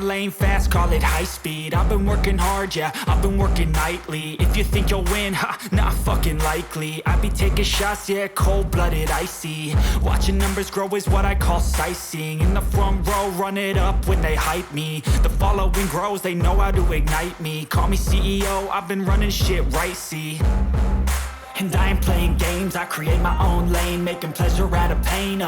lane fast, call it high speed. I've been working hard, yeah, I've been working nightly. If you think you'll win, ha, not fucking likely. I be taking shots, yeah, cold-blooded, icy. Watching numbers grow is what I call sightseeing. In the front row, run it up when they hype me. The following grows, they know how to ignite me. Call me CEO, I've been running shit right, see. And I ain't playing games, I create my own lane, making pleasure out of pain,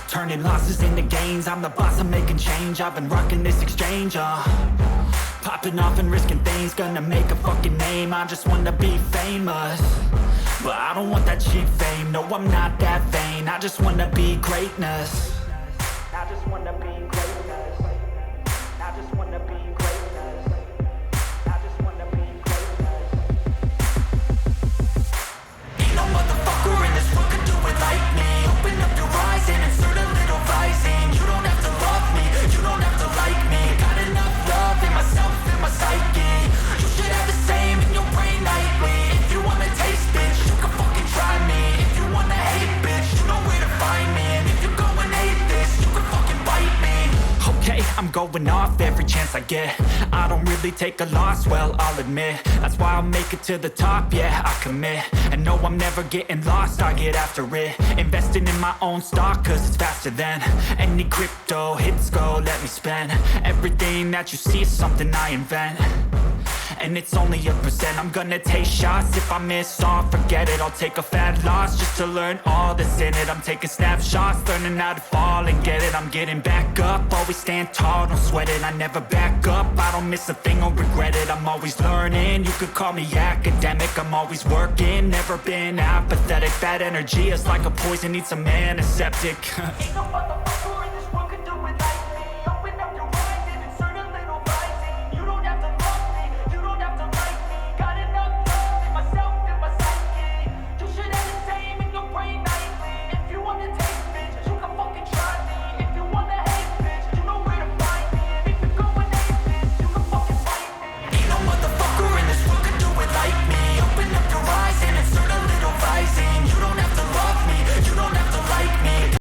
turning losses into gains, I'm the boss, I'm making change. I've been rocking this exchange, popping off and risking things, gonna make a fucking name. I just wanna be famous, but I don't want that cheap fame. No, I'm not that vain, I just wanna be greatness. I just wanna be greatness. I just wanna be greatness. I just wanna be greatness. Ain't no motherfucker in this world could do it like me. Open up your eyes and insert a little rising. You don't have to love me, you don't have to like me. Got enough love in myself and my psyche. You should have the same in your brain nightly. If you wanna taste, bitch, you can fucking try me. If you wanna hate, bitch, you know where to find me. And if you go and hate this, you can fucking bite me. Okay, I'm going off every chance I get. I don't really take a loss, well, I'll admit. That's why I'll make it to the top, yeah, I commit. And no, I'm never getting lost, I get after it. Investing in my own stock, cause it's faster than any crypto hits go, let me spend. Everything that you see is something I invent, and it's only a percent. I'm gonna take shots, if I miss all, forget it. I'll take a fat loss just to learn all that's in it. I'm taking snapshots, learning how to fall and get it. I'm getting back up, always stand tall, don't sweat it. I never back up, I don't miss a thing or regret it. I'm always learning, you could call me academic. I'm always working, never been apathetic. Bad energy is like a poison, need some antiseptic. Ain't no